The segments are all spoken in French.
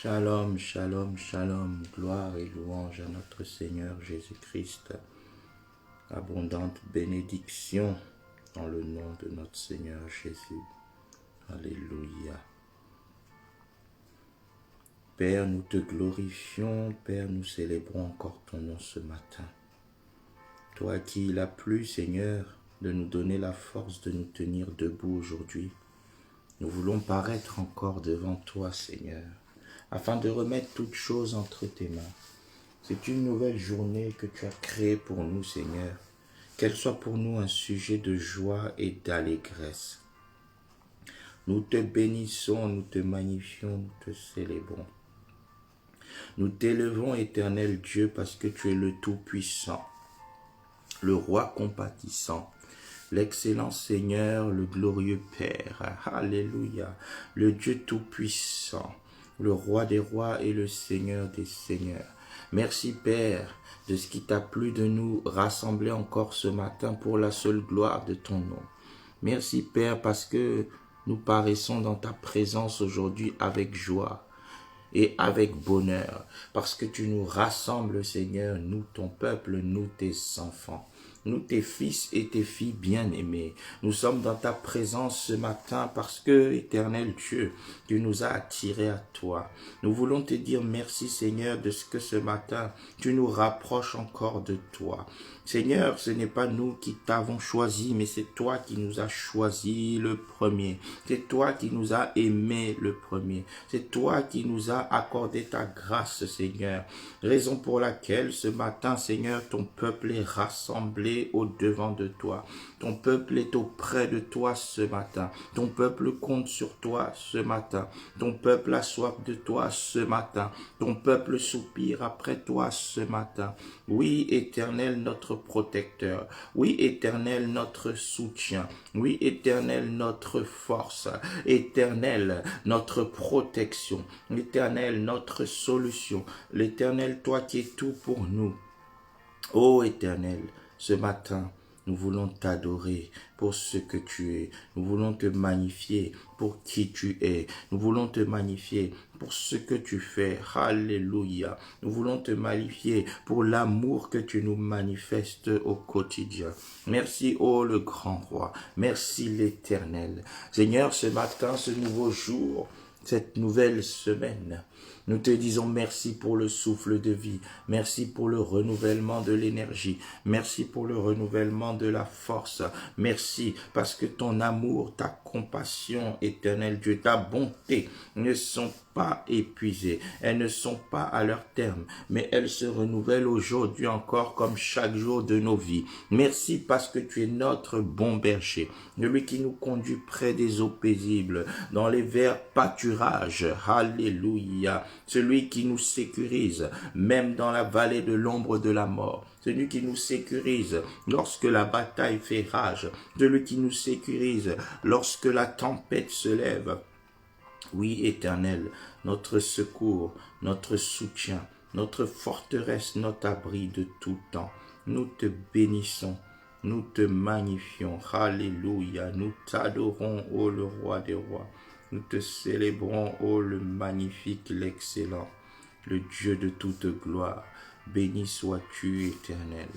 Shalom, shalom, shalom, gloire et louange à notre Seigneur Jésus-Christ. Abondante bénédiction dans le nom de notre Seigneur Jésus. Alléluia. Père, nous te glorifions, Père, nous célébrons encore ton nom ce matin. Toi qui il a plu, Seigneur, de nous donner la force de nous tenir debout aujourd'hui. Nous voulons paraître encore devant toi, Seigneur, afin de remettre toutes choses entre tes mains. C'est une nouvelle journée que tu as créée pour nous, Seigneur. Qu'elle soit pour nous un sujet de joie et d'allégresse. Nous te bénissons, nous te magnifions, nous te célébrons. Nous t'élevons, éternel Dieu, parce que tu es le Tout-Puissant, le Roi compatissant, l'excellent Seigneur, le glorieux Père. Alléluia. Le Dieu Tout-Puissant, le Roi des rois et le Seigneur des seigneurs. Merci Père de ce qui t'a plu de nous rassembler encore ce matin pour la seule gloire de ton nom. Merci Père parce que nous paraissons dans ta présence aujourd'hui avec joie et avec bonheur, parce que tu nous rassembles Seigneur, nous ton peuple, nous tes enfants. Nous, tes fils et tes filles bien-aimés, nous sommes dans ta présence ce matin parce que, éternel Dieu, tu nous as attirés à toi. Nous voulons te dire merci, Seigneur, de ce que ce matin, tu nous rapproches encore de toi. Seigneur, ce n'est pas nous qui t'avons choisi, mais c'est toi qui nous as choisi le premier. C'est toi qui nous as aimés le premier. C'est toi qui nous as accordé ta grâce, Seigneur. Raison pour laquelle ce matin, Seigneur, ton peuple est rassemblé au-devant de toi. Ton peuple est auprès de toi ce matin. Ton peuple compte sur toi ce matin. Ton peuple a soif de toi ce matin. Ton peuple soupire après toi ce matin. Oui, Éternel, notre protecteur. Oui, Éternel, notre soutien. Oui, Éternel, notre force. Éternel, notre protection. Éternel, notre solution. L'Éternel, toi qui es tout pour nous. Ô Éternel, ce matin, nous voulons t'adorer pour ce que tu es. Nous voulons te magnifier pour qui tu es. Nous voulons te magnifier pour ce que tu fais. Alléluia. Nous voulons te magnifier pour l'amour que tu nous manifestes au quotidien. Merci, ô le grand roi. Merci l'Éternel. Seigneur, ce matin, ce nouveau jour, cette nouvelle semaine, nous te disons merci pour le souffle de vie, merci pour le renouvellement de l'énergie, merci pour le renouvellement de la force, merci parce que ton amour, ta compassion, éternel Dieu, ta bonté ne sont pas épuisées, elles ne sont pas à leur terme, mais elles se renouvellent aujourd'hui encore comme chaque jour de nos vies. Merci parce que tu es notre bon berger, celui qui nous conduit près des eaux paisibles, dans les verts pâturages. Alléluia. Celui qui nous sécurise, même dans la vallée de l'ombre de la mort. Celui qui nous sécurise lorsque la bataille fait rage. Celui qui nous sécurise lorsque la tempête se lève. Oui, Éternel, notre secours, notre soutien, notre forteresse, notre abri de tout temps. Nous te bénissons, nous te magnifions. Alléluia, nous t'adorons, ô le roi des rois. Nous te célébrons, ô le magnifique, l'excellent, le Dieu de toute gloire. Béni sois-tu, Éternel.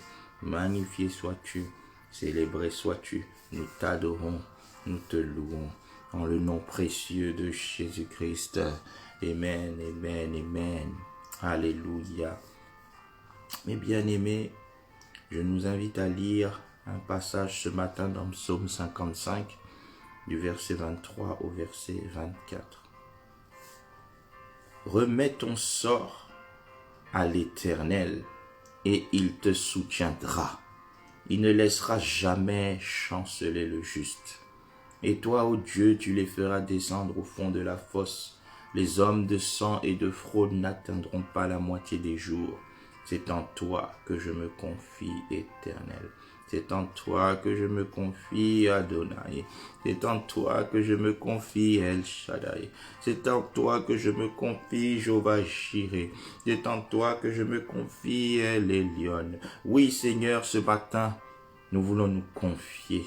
Magnifié sois-tu, célébré sois-tu. Nous t'adorons, nous te louons. En le nom précieux de Jésus-Christ. Amen, amen, amen. Alléluia. Mes bien-aimés, je nous invite à lire un passage ce matin dans Psaume 55, du verset 23 au verset 24. Remets ton sort à l'Éternel et il te soutiendra. Il ne laissera jamais chanceler le juste. Et toi, ô Dieu, tu les feras descendre au fond de la fosse. Les hommes de sang et de fraude n'atteindront pas la moitié des jours. C'est en toi que je me confie, Éternel. C'est en toi que je me confie, Adonai. C'est en toi que je me confie, El Shaddai. C'est en toi que je me confie, Jéhovah Jireh. C'est en toi que je me confie, El Elyon. Oui, Seigneur, ce matin, nous voulons nous confier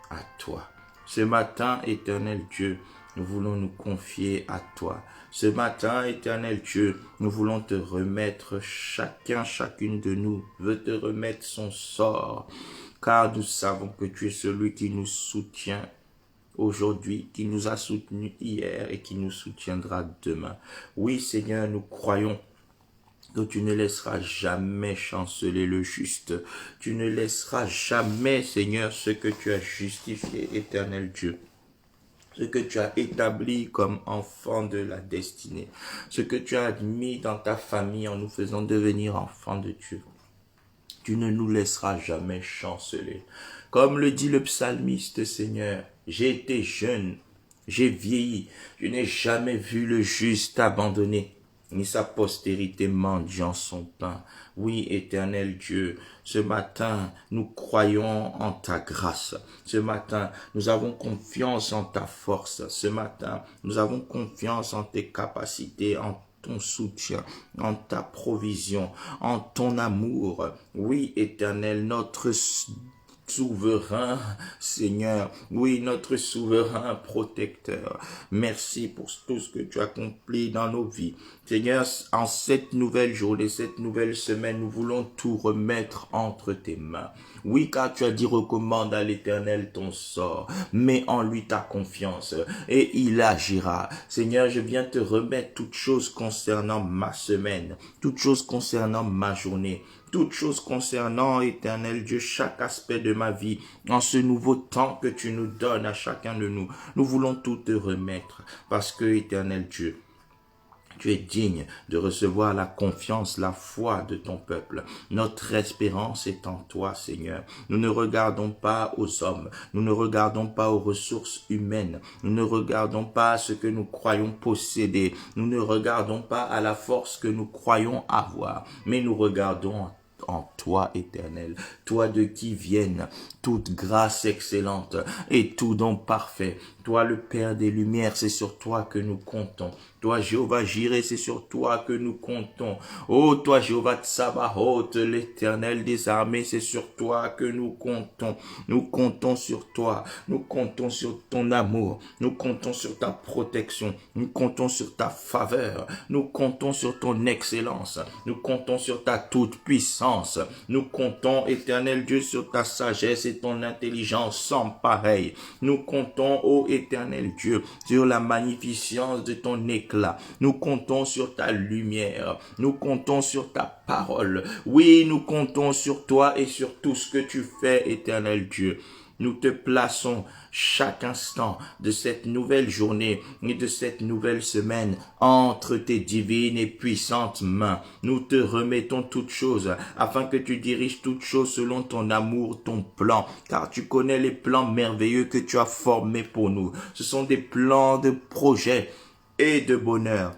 à toi. Ce matin, Éternel Dieu, nous voulons nous confier à toi. Ce matin, éternel Dieu, nous voulons te remettre, chacune de nous veut te remettre son sort, car nous savons que tu es celui qui nous soutient aujourd'hui, qui nous a soutenus hier et qui nous soutiendra demain. Oui, Seigneur, nous croyons que tu ne laisseras jamais chanceler le juste. Tu ne laisseras jamais, Seigneur, ce que tu as justifié, éternel Dieu. Ce que tu as établi comme enfant de la destinée. Ce que tu as admis dans ta famille en nous faisant devenir enfants de Dieu. Tu ne nous laisseras jamais chanceler. Comme le dit le psalmiste, Seigneur, j'ai été jeune, j'ai vieilli, je n'ai jamais vu le juste abandonné, ni sa postérité mendiant son pain. Oui, éternel Dieu, ce matin, nous croyons en ta grâce. Ce matin, nous avons confiance en ta force. Ce matin, nous avons confiance en tes capacités, en ton soutien, en ta provision, en ton amour. Oui, éternel, notre souverain Seigneur, oui, notre souverain protecteur. Merci pour tout ce que tu as accompli dans nos vies. Seigneur, en cette nouvelle journée, cette nouvelle semaine, nous voulons tout remettre entre tes mains. Oui, car tu as dit, recommande à l'Éternel ton sort, mets en lui ta confiance et il agira. Seigneur, je viens te remettre toutes choses concernant ma semaine, toutes choses concernant ma journée, toutes choses concernant, éternel Dieu, chaque aspect de ma vie, en ce nouveau temps que tu nous donnes à chacun de nous. Nous voulons tout te remettre parce que, éternel Dieu, tu es digne de recevoir la confiance, la foi de ton peuple. Notre espérance est en toi, Seigneur. Nous ne regardons pas aux hommes. Nous ne regardons pas aux ressources humaines. Nous ne regardons pas à ce que nous croyons posséder. Nous ne regardons pas à la force que nous croyons avoir. Mais nous regardons en toi, éternel, toi de qui viennent toute grâce excellente et tout don parfait. Toi, le Père des Lumières, c'est sur toi que nous comptons. Toi, Jéhovah Jireh, c'est sur toi que nous comptons. Oh, toi, Jéhovah Tsabaoth, l'Éternel des armées, c'est sur toi que nous comptons. Nous comptons sur toi. Nous comptons sur ton amour. Nous comptons sur ta protection. Nous comptons sur ta faveur. Nous comptons sur ton excellence. Nous comptons sur ta toute-puissance. Nous comptons, éternel Dieu, sur ta sagesse et ton intelligence sans pareil. Nous comptons, ô éternel Dieu, sur la magnificence de ton éclat. Nous comptons sur ta lumière. Nous comptons sur ta parole. Oui, nous comptons sur toi et sur tout ce que tu fais, éternel Dieu. Nous te plaçons chaque instant de cette nouvelle journée et de cette nouvelle semaine entre tes divines et puissantes mains. Nous te remettons toutes choses afin que tu diriges toutes choses selon ton amour, ton plan, car tu connais les plans merveilleux que tu as formés pour nous. Ce sont des plans de projet et de bonheur,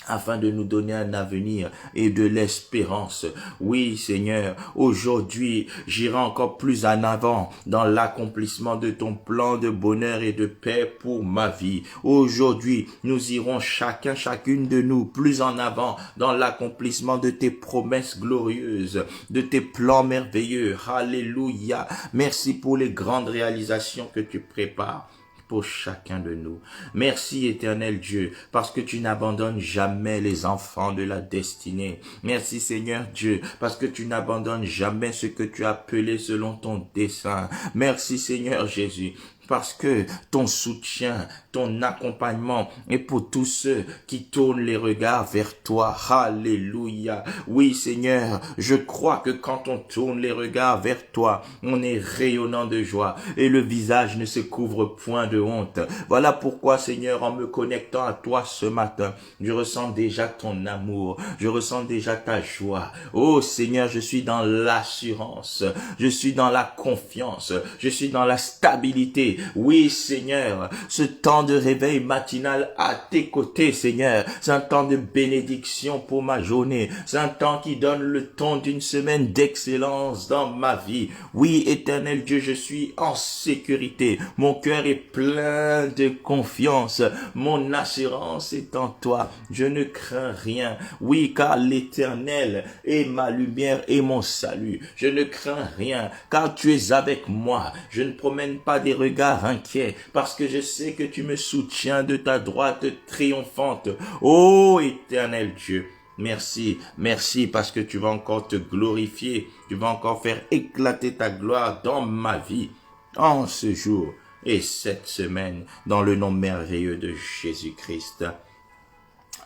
afin de nous donner un avenir et de l'espérance. Oui, Seigneur, aujourd'hui, j'irai encore plus en avant dans l'accomplissement de ton plan de bonheur et de paix pour ma vie. Aujourd'hui, nous irons chacune de nous plus en avant dans l'accomplissement de tes promesses glorieuses, de tes plans merveilleux. Alléluia. Merci pour les grandes réalisations que tu prépares pour chacun de nous. Merci, éternel Dieu, parce que tu n'abandonnes jamais les enfants de la destinée. Merci, Seigneur Dieu, parce que tu n'abandonnes jamais ce que tu as appelé selon ton dessein. Merci, Seigneur Jésus, parce que ton soutien, ton accompagnement est pour tous ceux qui tournent les regards vers toi. Alléluia. Oui, Seigneur, je crois que quand on tourne les regards vers toi, on est rayonnant de joie et le visage ne se couvre point de honte. Voilà pourquoi, Seigneur, en me connectant à toi ce matin, je ressens déjà ton amour, je ressens déjà ta joie. Oh, Seigneur, je suis dans l'assurance, je suis dans la confiance, je suis dans la stabilité. Oui, Seigneur, ce temps de réveil matinal à tes côtés, Seigneur, c'est un temps de bénédiction pour ma journée. C'est un temps qui donne le ton d'une semaine d'excellence dans ma vie. Oui, éternel Dieu, je suis en sécurité. Mon cœur est plein plein de confiance. Mon assurance est en toi. Je ne crains rien. Oui, car l'Éternel est ma lumière et mon salut. Je ne crains rien, car tu es avec moi. Je ne promène pas des regards inquiets, parce que je sais que tu me soutiens de ta droite triomphante. Ô Éternel Dieu, merci, merci parce que tu vas encore te glorifier, tu vas encore faire éclater ta gloire dans ma vie, en ce jour et cette semaine, dans le nom merveilleux de Jésus-Christ.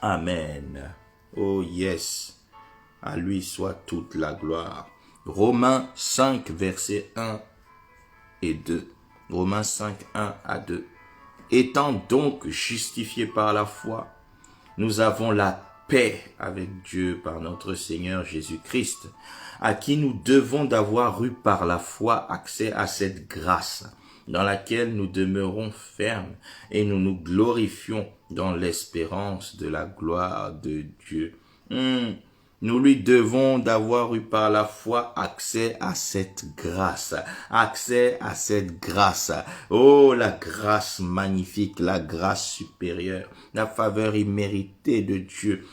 Amen. Oh yes, à lui soit toute la gloire. Romains 5, versets 1 et 2. Romains 5, 1 à 2. Étant donc justifiés par la foi, nous avons la paix avec Dieu par notre Seigneur Jésus-Christ, à qui nous devons d'avoir eu par la foi accès à cette grâce, dans laquelle nous demeurons fermes et nous nous glorifions dans l'espérance de la gloire de Dieu. Nous lui devons d'avoir eu par la foi accès à cette grâce, accès à cette grâce. Oh, la grâce magnifique, la grâce supérieure, la faveur imméritée de Dieu.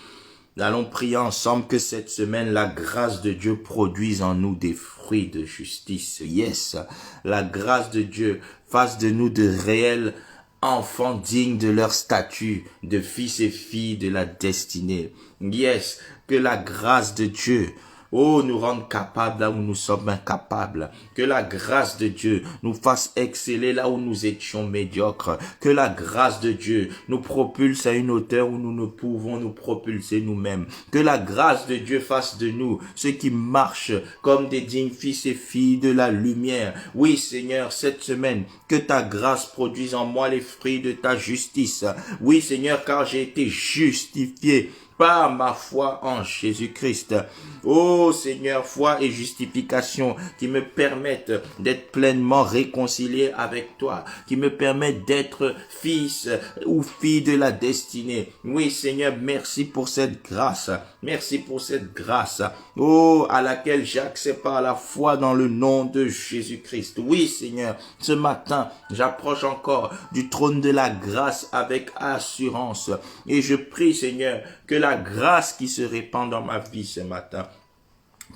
Allons prier ensemble que cette semaine, la grâce de Dieu produise en nous des fruits de justice. Yes, la grâce de Dieu fasse de nous de réels enfants dignes de leur statut, de fils et filles de la destinée. Yes, que la grâce de Dieu, nous rende capables là où nous sommes incapables. Que la grâce de Dieu nous fasse exceller là où nous étions médiocres. Que la grâce de Dieu nous propulse à une hauteur où nous ne pouvons nous propulser nous-mêmes. Que la grâce de Dieu fasse de nous ceux qui marchent comme des dignes fils et filles de la lumière. Oui, Seigneur, cette semaine, que ta grâce produise en moi les fruits de ta justice. Oui, Seigneur, car j'ai été justifié par ma foi en Jésus-Christ. Oh Seigneur, foi et justification qui me permettent d'être pleinement réconcilié avec toi, qui me permettent d'être fils ou fille de la destinée. Oui Seigneur, merci pour cette grâce. Merci pour cette grâce, à laquelle j'ai accès par la foi dans le nom de Jésus-Christ. Oui Seigneur, ce matin, j'approche encore du trône de la grâce avec assurance. Et je prie Seigneur, que la grâce qui se répand dans ma vie ce matin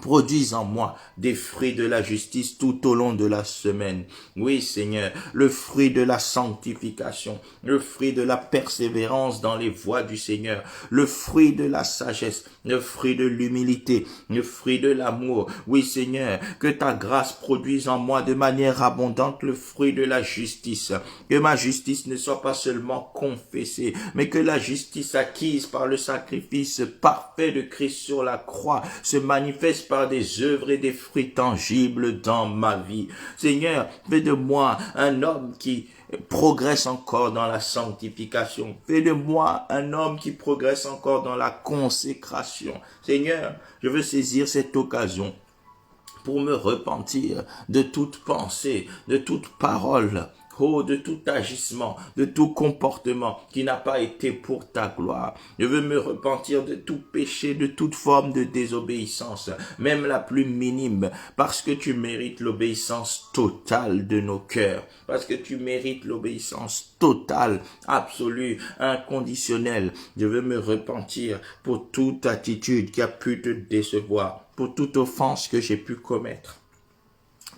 produise en moi des fruits de la justice tout au long de la semaine. Oui, Seigneur, le fruit de la sanctification, le fruit de la persévérance dans les voies du Seigneur, le fruit de la sagesse, le fruit de l'humilité, le fruit de l'amour. Oui, Seigneur, que ta grâce produise en moi de manière abondante le fruit de la justice. Que ma justice ne soit pas seulement confessée, mais que la justice acquise par le sacrifice parfait de Christ sur la croix se manifeste par des œuvres et des fruits tangibles dans ma vie. Seigneur, fais de moi un homme qui progresse encore dans la sanctification. Fais de moi un homme qui progresse encore dans la consécration. Seigneur, je veux saisir cette occasion pour me repentir de toute pensée, de toute parole, de tout agissement, de tout comportement qui n'a pas été pour ta gloire. Je veux me repentir de tout péché, de toute forme de désobéissance, même la plus minime, parce que tu mérites l'obéissance totale de nos cœurs, parce que tu mérites l'obéissance totale, absolue, inconditionnelle. Je veux me repentir pour toute attitude qui a pu te décevoir, pour toute offense que j'ai pu commettre.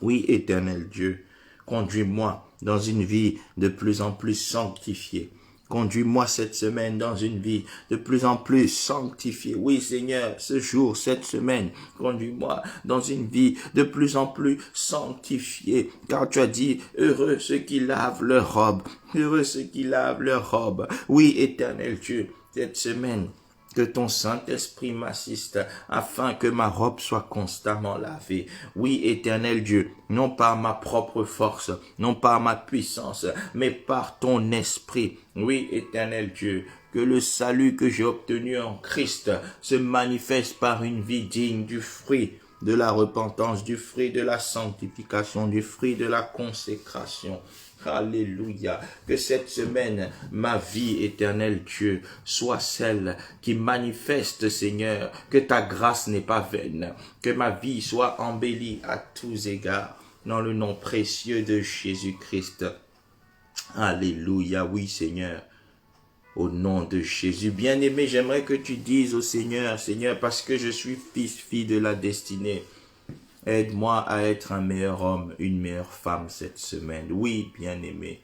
Oui, Éternel Dieu, conduis-moi dans une vie de plus en plus sanctifiée. Conduis-moi cette semaine dans une vie de plus en plus sanctifiée. Oui, Seigneur, ce jour, cette semaine, conduis-moi dans une vie de plus en plus sanctifiée. Car tu as dit, heureux ceux qui lavent leur robe. Heureux ceux qui lavent leur robe. Oui, Éternel Dieu, cette semaine, que ton Saint-Esprit m'assiste afin que ma robe soit constamment lavée. Oui, Éternel Dieu, non par ma propre force, non par ma puissance, mais par ton Esprit. Oui, Éternel Dieu, que le salut que j'ai obtenu en Christ se manifeste par une vie digne du fruit de la repentance, du fruit de la sanctification, du fruit de la consécration. Alléluia. Que cette semaine, ma vie, Éternel Dieu, soit celle qui manifeste, Seigneur, que ta grâce n'est pas vaine. Que ma vie soit embellie à tous égards. Dans le nom précieux de Jésus-Christ. Alléluia, oui Seigneur. Au nom de Jésus. Bien-aimé, j'aimerais que tu dises au Seigneur, Seigneur, parce que je suis fils, fille de la destinée, aide-moi à être un meilleur homme, une meilleure femme cette semaine. Oui, bien-aimé,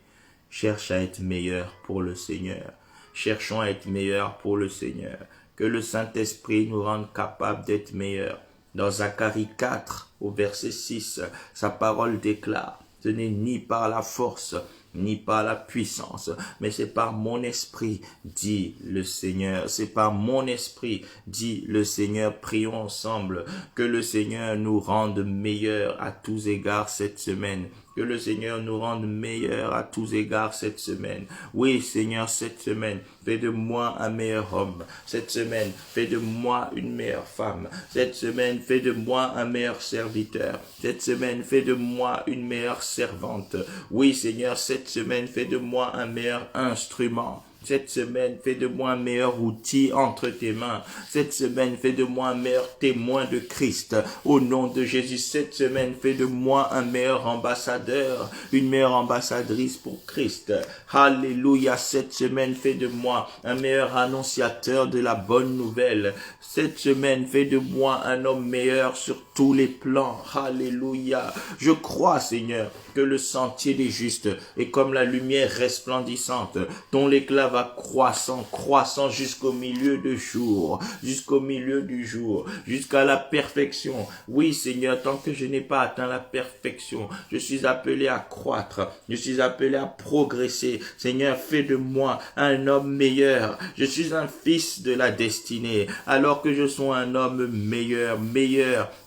cherche à être meilleur pour le Seigneur. Cherchons à être meilleurs pour le Seigneur. Que le Saint-Esprit nous rende capables d'être meilleurs. Dans Zacharie 4, au verset 6, sa parole déclare, ce n'est ni par la force, ni par la puissance, mais c'est par mon esprit, dit le Seigneur. C'est par mon esprit, dit le Seigneur. Prions ensemble que le Seigneur nous rende meilleurs à tous égards cette semaine. Que le Seigneur nous rende meilleurs à tous égards cette semaine. Oui, Seigneur, cette semaine, fais de moi un meilleur homme. Cette semaine, fais de moi une meilleure femme. Cette semaine, fais de moi un meilleur serviteur. Cette semaine, fais de moi une meilleure servante. Oui, Seigneur, cette semaine, fais de moi un meilleur instrument. Cette semaine, fais de moi un meilleur outil entre tes mains. Cette semaine, fais de moi un meilleur témoin de Christ. Au nom de Jésus, cette semaine, fais de moi un meilleur ambassadeur, une meilleure ambassadrice pour Christ. Alléluia. Cette semaine, fais de moi un meilleur annonciateur de la bonne nouvelle. Cette semaine, fais de moi un homme meilleur sur tous les plans. Alléluia. Je crois, Seigneur, que le sentier des justes est comme la lumière resplendissante, dont l'éclat va croissant jusqu'au milieu du jour, jusqu'à la perfection. Oui, Seigneur, tant que je n'ai pas atteint la perfection, je suis appelé à croître, je suis appelé à progresser. Seigneur, fais de moi un homme meilleur. Je suis un fils de la destinée, alors que je sois un homme meilleur,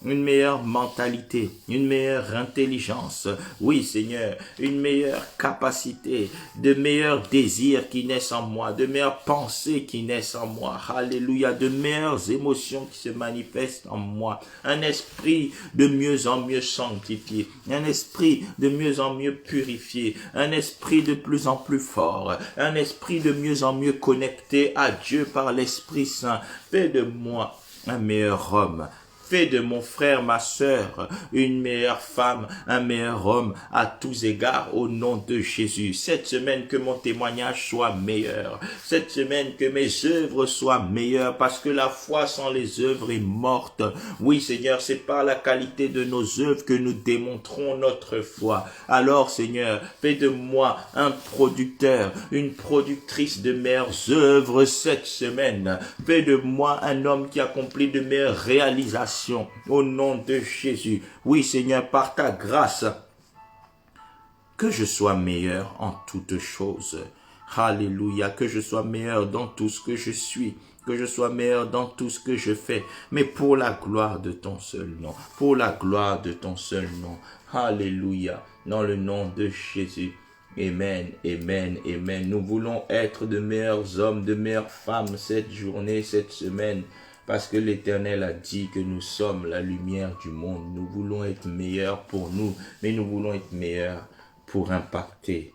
une meilleure mentalité, une meilleure intelligence. Oui, Seigneur, une meilleure capacité, de meilleurs désirs qui naissent en moi, de meilleures pensées qui naissent en moi. Alléluia, de meilleures émotions qui se manifestent en moi. Un esprit de mieux en mieux sanctifié, un esprit de mieux en mieux purifié, un esprit de plus en plus fort, un esprit de mieux en mieux connecté à Dieu par l'Esprit Saint. Fais de moi un meilleur homme. Fais de mon frère, ma sœur, une meilleure femme, un meilleur homme à tous égards au nom de Jésus. Cette semaine, que mon témoignage soit meilleur. Cette semaine, que mes œuvres soient meilleures, parce que la foi sans les œuvres est morte. Oui, Seigneur, c'est par la qualité de nos œuvres que nous démontrons notre foi. Alors, Seigneur, fais de moi un producteur, une productrice de meilleures œuvres cette semaine. Fais de moi un homme qui accomplit de meilleures réalisations. Au nom de Jésus. Oui, Seigneur, par ta grâce, que je sois meilleur en toutes choses. Alléluia, que je sois meilleur dans tout ce que je suis, que je sois meilleur dans tout ce que je fais, mais pour la gloire de ton seul nom, pour la gloire de ton seul nom. Alléluia, dans le nom de Jésus. Amen, amen, amen. Nous voulons être de meilleurs hommes, de meilleures femmes cette journée, cette semaine. Parce que l'Éternel a dit que nous sommes la lumière du monde. Nous voulons être meilleurs pour nous, mais nous voulons être meilleurs pour impacter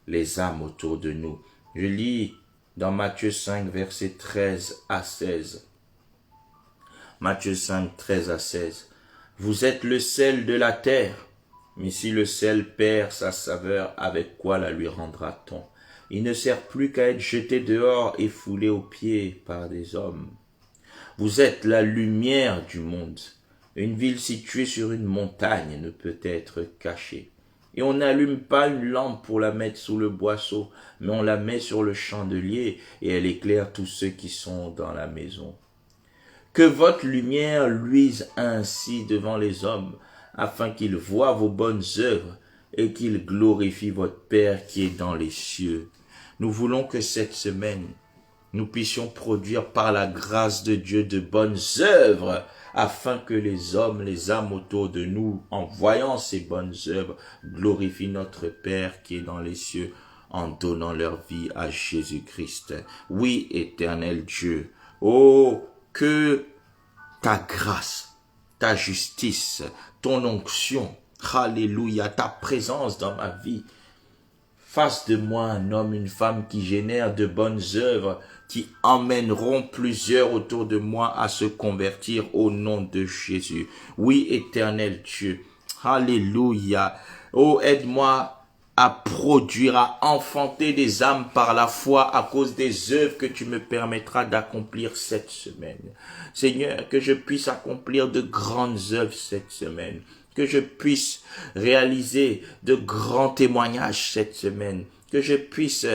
les âmes autour de nous. Je lis dans Matthieu 5, versets 13 à 16. Matthieu 5, 13 à 16. Vous êtes le sel de la terre, mais si le sel perd sa saveur, avec quoi la lui rendra-t-on? Il ne sert plus qu'à être jeté dehors et foulé aux pieds par des hommes. Vous êtes la lumière du monde. Une ville située sur une montagne ne peut être cachée. Et on n'allume pas une lampe pour la mettre sous le boisseau, mais on la met sur le chandelier et elle éclaire tous ceux qui sont dans la maison. Que votre lumière luise ainsi devant les hommes, afin qu'ils voient vos bonnes œuvres et qu'ils glorifient votre Père qui est dans les cieux. Nous voulons que cette semaine, nous puissions produire par la grâce de Dieu de bonnes œuvres, afin que les hommes, les âmes autour de nous, en voyant ces bonnes œuvres, glorifient notre Père qui est dans les cieux, en donnant leur vie à Jésus-Christ. Oui, éternel Dieu, oh, que ta grâce, ta justice, ton onction, alléluia, ta présence dans ma vie, fasse de moi un homme, une femme qui génère de bonnes œuvres, qui emmèneront plusieurs autour de moi à se convertir au nom de Jésus. Oui, éternel Dieu. Alléluia. Oh, aide-moi à produire, à enfanter des âmes par la foi à cause des œuvres que tu me permettras d'accomplir cette semaine. Seigneur, que je puisse accomplir de grandes œuvres cette semaine, que je puisse réaliser de grands témoignages cette semaine, que je puisse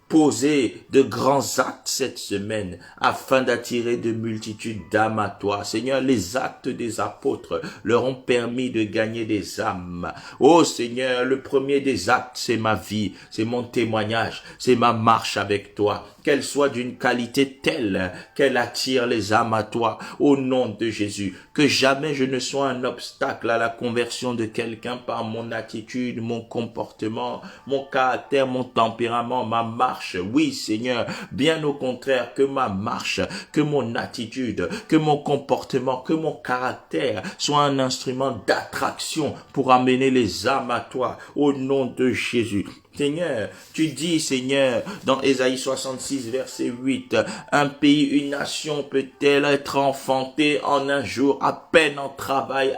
poser de grands actes cette semaine afin d'attirer de multitudes d'âmes à toi. Seigneur, les actes des apôtres leur ont permis de gagner des âmes. Oh Seigneur, le premier des actes, c'est ma vie, c'est mon témoignage, c'est ma marche avec toi. Qu'elle soit d'une qualité telle qu'elle attire les âmes à toi, au nom de Jésus. Que jamais je ne sois un obstacle à la conversion de quelqu'un par mon attitude, mon comportement, mon caractère, mon tempérament, ma marche. Oui, Seigneur, bien au contraire, que ma marche, que mon attitude, que mon comportement, que mon caractère soit un instrument d'attraction pour amener les âmes à toi, au nom de Jésus. Seigneur, tu dis, Seigneur, dans Ésaïe 66, verset 8, un pays, une nation peut-elle être enfantée en un jour, à peine en travail,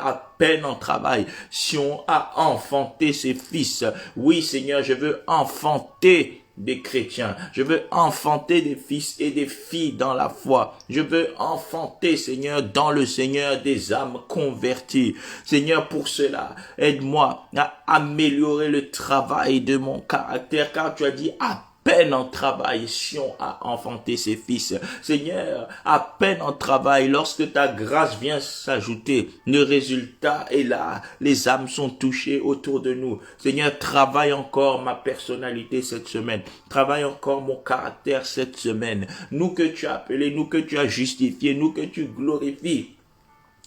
si on a enfanté ses fils. Oui, Seigneur, je veux enfanter des chrétiens. Je veux enfanter des fils et des filles dans la foi. Je veux enfanter, Seigneur, dans le Seigneur des âmes converties. Seigneur, pour cela, aide-moi à améliorer le travail de mon caractère, car tu as dit à peine en travail si on a enfanté ses fils. Seigneur, à peine en travail, lorsque ta grâce vient s'ajouter, le résultat est là. Les âmes sont touchées autour de nous. Seigneur, travaille encore ma personnalité cette semaine. Travaille encore mon caractère cette semaine. Nous que tu as appelés, nous que tu as justifiés, nous que tu glorifies,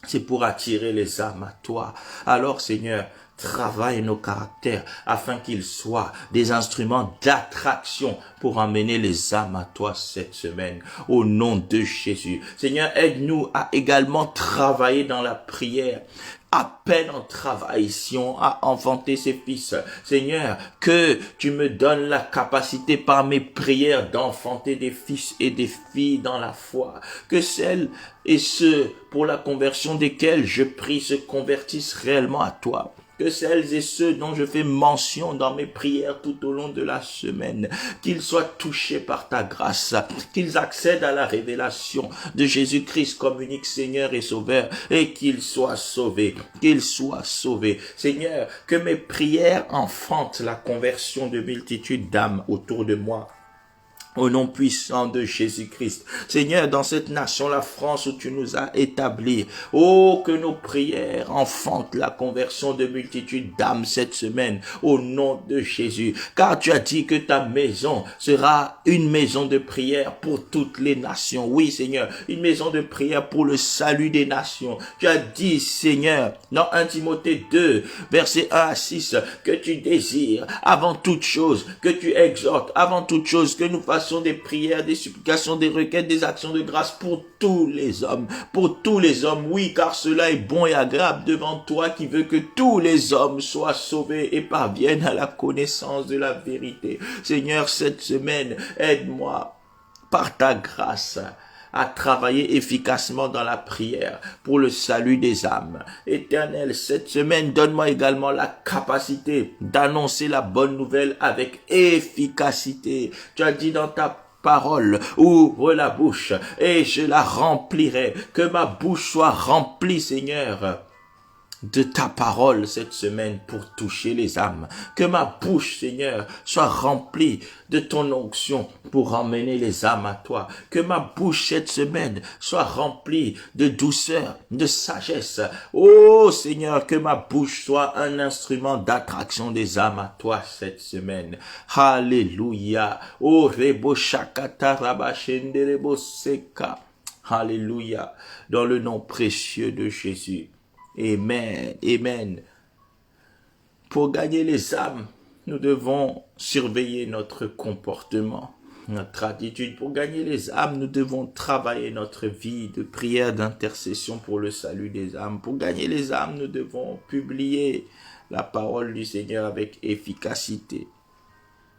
c'est pour attirer les âmes à toi. Alors, Seigneur, travaille nos caractères afin qu'ils soient des instruments d'attraction pour emmener les âmes à toi cette semaine, au nom de Jésus. Seigneur, aide-nous à également travailler dans la prière. À peine en travail, si on a enfanté ses fils. Seigneur, que tu me donnes la capacité par mes prières d'enfanter des fils et des filles dans la foi. Que celles et ceux pour la conversion desquels je prie se convertissent réellement à toi. Que celles et ceux dont je fais mention dans mes prières tout au long de la semaine, qu'ils soient touchés par ta grâce, qu'ils accèdent à la révélation de Jésus-Christ comme unique Seigneur et Sauveur, et qu'ils soient sauvés, Seigneur, que mes prières enfantent la conversion de multitudes d'âmes autour de moi. Au nom puissant de Jésus-Christ. Seigneur, dans cette nation, la France où tu nous as établis, oh, que nos prières enfantent la conversion de multitudes d'âmes cette semaine, au nom de Jésus. Car tu as dit que ta maison sera une maison de prière pour toutes les nations. Oui, Seigneur, une maison de prière pour le salut des nations. Tu as dit, Seigneur, dans 1 Timothée 2, versets 1 à 6, que tu désires avant toute chose, que tu exhortes avant toute chose, que nous fassions des prières, des supplications, des requêtes, des actions de grâce pour tous les hommes, oui, car cela est bon et agréable devant toi qui veux que tous les hommes soient sauvés et parviennent à la connaissance de la vérité. Seigneur, cette semaine, aide-moi par ta grâce à travailler efficacement dans la prière pour le salut des âmes. Éternel, cette semaine, donne-moi également la capacité d'annoncer la bonne nouvelle avec efficacité. Tu as dit dans ta parole, ouvre la bouche et je la remplirai. Que ma bouche soit remplie, Seigneur, de ta parole cette semaine pour toucher les âmes. Que ma bouche, Seigneur, soit remplie de ton onction pour emmener les âmes à toi. Que ma bouche cette semaine soit remplie de douceur, de sagesse. Oh Seigneur, que ma bouche soit un instrument d'attraction des âmes à toi cette semaine. Alléluia. Oh rebo shakata rabashende rebo seka. Alléluia. Dans le nom précieux de Jésus. Amen, amen. Pour gagner les âmes, nous devons surveiller notre comportement, notre attitude. Pour gagner les âmes, nous devons travailler notre vie de prière, d'intercession pour le salut des âmes. Pour gagner les âmes, nous devons publier la parole du Seigneur avec efficacité.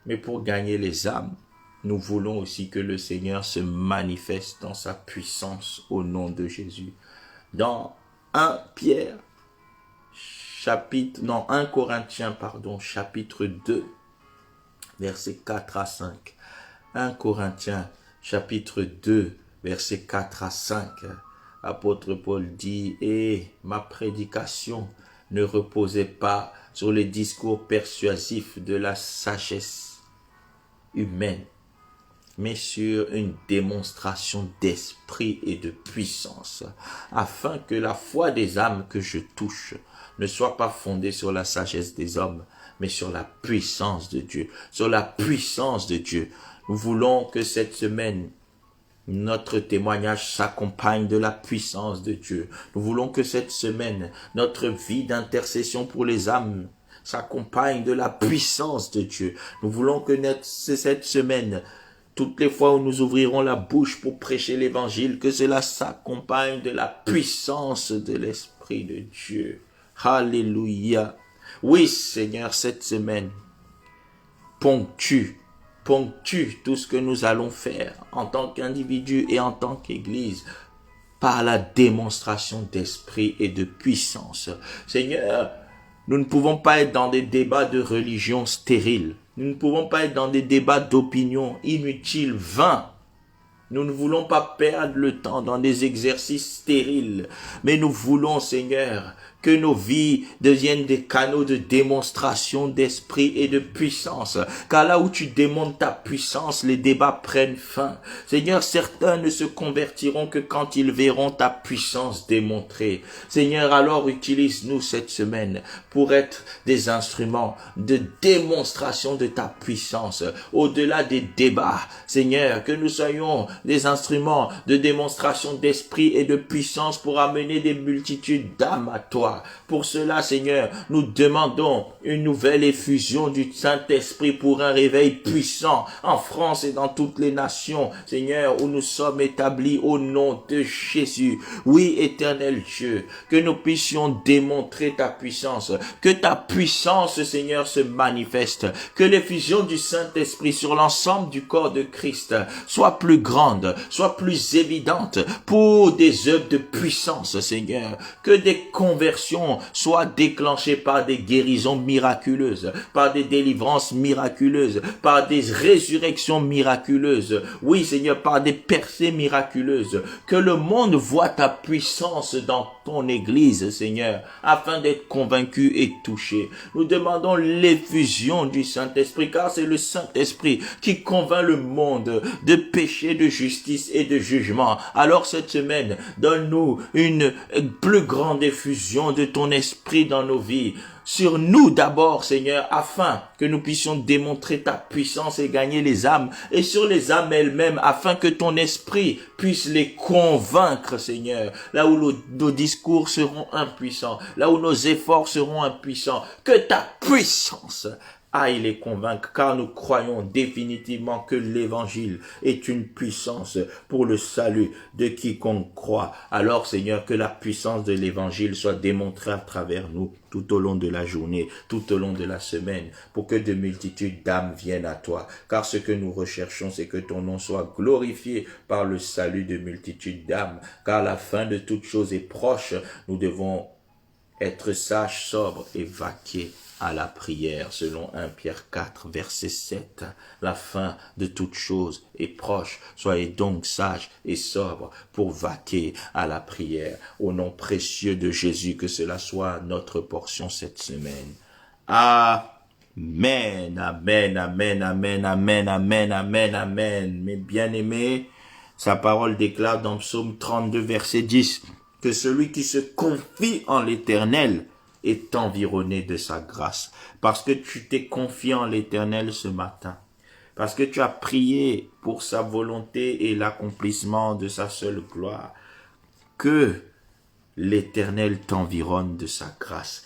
Mais pour gagner les âmes, nous voulons aussi que le Seigneur se manifeste dans sa puissance au nom de Jésus. Dans 1 Pierre, 1 Corinthiens, chapitre 2, versets 4 à 5. 1 Corinthiens, chapitre 2, versets 4 à 5. Apôtre Paul dit, « Et ma prédication ne reposait pas sur les discours persuasifs de la sagesse humaine, mais sur une démonstration d'esprit et de puissance, afin que la foi des âmes que je touche ne soit pas fondée sur la sagesse des hommes, mais sur la puissance de Dieu. Sur la puissance de Dieu. Nous voulons que cette semaine, notre témoignage s'accompagne de la puissance de Dieu. Nous voulons que cette semaine, notre vie d'intercession pour les âmes s'accompagne de la puissance de Dieu. Nous voulons que cette semaine, toutes les fois où nous ouvrirons la bouche pour prêcher l'évangile, que cela s'accompagne de la puissance de l'Esprit de Dieu. Alléluia. Oui, Seigneur, cette semaine, ponctue tout ce que nous allons faire en tant qu'individu et en tant qu'Église par la démonstration d'esprit et de puissance. Seigneur, nous ne pouvons pas être dans des débats de religion stériles. Nous ne pouvons pas être dans des débats d'opinion inutiles, vains. Nous ne voulons pas perdre le temps dans des exercices stériles, mais nous voulons, Seigneur, que nos vies deviennent des canaux de démonstration d'esprit et de puissance. Car là où tu démontres ta puissance, les débats prennent fin. Seigneur, certains ne se convertiront que quand ils verront ta puissance démontrée. Seigneur, alors utilise-nous cette semaine pour être des instruments de démonstration de ta puissance. Au-delà des débats, Seigneur, que nous soyons des instruments de démonstration d'esprit et de puissance pour amener des multitudes d'âmes à toi. Pour cela, Seigneur, nous demandons une nouvelle effusion du Saint-Esprit pour un réveil puissant en France et dans toutes les nations, Seigneur, où nous sommes établis au nom de Jésus. Oui, éternel Dieu, que nous puissions démontrer ta puissance, que ta puissance, Seigneur, se manifeste, que l'effusion du Saint-Esprit sur l'ensemble du corps de Christ soit plus grande, soit plus évidente pour des œuvres de puissance, Seigneur, que des conversions soient déclenchées par des guérisons miraculeuses, par des délivrances miraculeuses, par des résurrections miraculeuses. Oui, Seigneur, par des percées miraculeuses. Que le monde voit ta puissance dans ton Église, Seigneur, afin d'être convaincu et touché. Nous demandons l'effusion du Saint-Esprit, car c'est le Saint-Esprit qui convainc le monde de péché, de justice et de jugement. Alors cette semaine, donne-nous une plus grande effusion de ton esprit dans nos vies, sur nous d'abord, Seigneur, afin que nous puissions démontrer ta puissance et gagner les âmes, et sur les âmes elles-mêmes, afin que ton esprit puisse les convaincre, Seigneur, là où nos discours seront impuissants, là où nos efforts seront impuissants, que ta puissance aille les convaincre, car nous croyons définitivement que l'évangile est une puissance pour le salut de quiconque croit. Alors, Seigneur, que la puissance de l'évangile soit démontrée à travers nous tout au long de la journée, tout au long de la semaine, pour que de multitudes d'âmes viennent à toi. Car ce que nous recherchons, c'est que ton nom soit glorifié par le salut de multitudes d'âmes. Car la fin de toute chose est proche. Nous devons être sages, sobres et vaquer à la prière, selon 1 Pierre 4, verset 7. La fin de toute chose est proche. Soyez donc sages et sobres pour vaquer à la prière. Au nom précieux de Jésus, que cela soit notre portion cette semaine. Amen, amen, amen, amen, amen, amen, amen, amen. Mes bien-aimés, sa parole déclare dans Psaume 32, verset 10, que celui qui se confie en l'Éternel est environné de sa grâce. Parce que tu t'es confié en l'Éternel ce matin. Parce que tu as prié pour sa volonté et l'accomplissement de sa seule gloire. Que l'Éternel t'environne de sa grâce.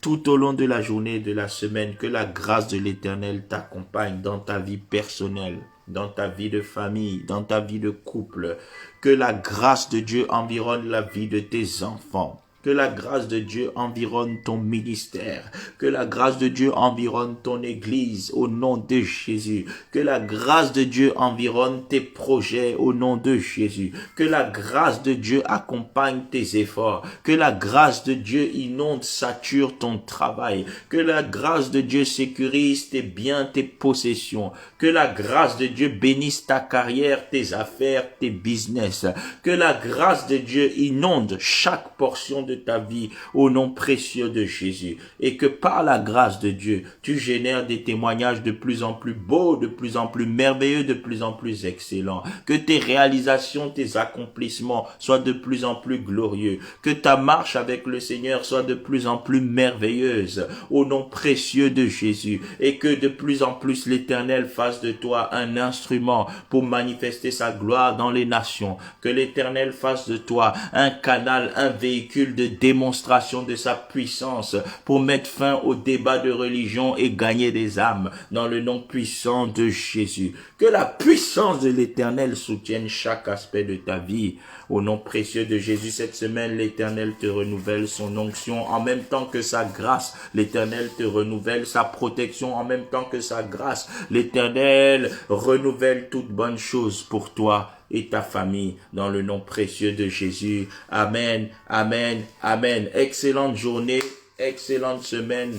Tout au long de la journée et de la semaine, que la grâce de l'Éternel t'accompagne dans ta vie personnelle, dans ta vie de famille, dans ta vie de couple. Que la grâce de Dieu environne la vie de tes enfants. Que la grâce de Dieu environne ton ministère. Que la grâce de Dieu environne ton église au nom de Jésus. Que la grâce de Dieu environne tes projets au nom de Jésus. Que la grâce de Dieu accompagne tes efforts. Que la grâce de Dieu inonde, sature ton travail. Que la grâce de Dieu sécurise tes biens, tes possessions. Que la grâce de Dieu bénisse ta carrière, tes affaires, tes business. Que la grâce de Dieu inonde chaque portion de ta vie au nom précieux de Jésus. Et que par la grâce de Dieu, tu génères des témoignages de plus en plus beaux, de plus en plus merveilleux, de plus en plus excellents. Que tes réalisations, tes accomplissements soient de plus en plus glorieux. Que ta marche avec le Seigneur soit de plus en plus merveilleuse au nom précieux de Jésus. Et que de plus en plus l'Éternel fasse de toi un instrument pour manifester sa gloire dans les nations. Que l'Éternel fasse de toi un canal, un véhicule de démonstration de sa puissance pour mettre fin au débat de religion et gagner des âmes dans le nom puissant de Jésus. Que la puissance de l'Éternel soutienne chaque aspect de ta vie. Au nom précieux de Jésus, cette semaine, l'Éternel te renouvelle son onction en même temps que sa grâce. L'Éternel te renouvelle sa protection en même temps que sa grâce. L'Éternel renouvelle toute bonne chose pour toi et ta famille dans le nom précieux de Jésus. Amen, amen, amen. Excellente journée, excellente semaine.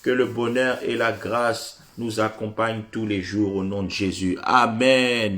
Que le bonheur et la grâce nous accompagnent tous les jours au nom de Jésus. Amen.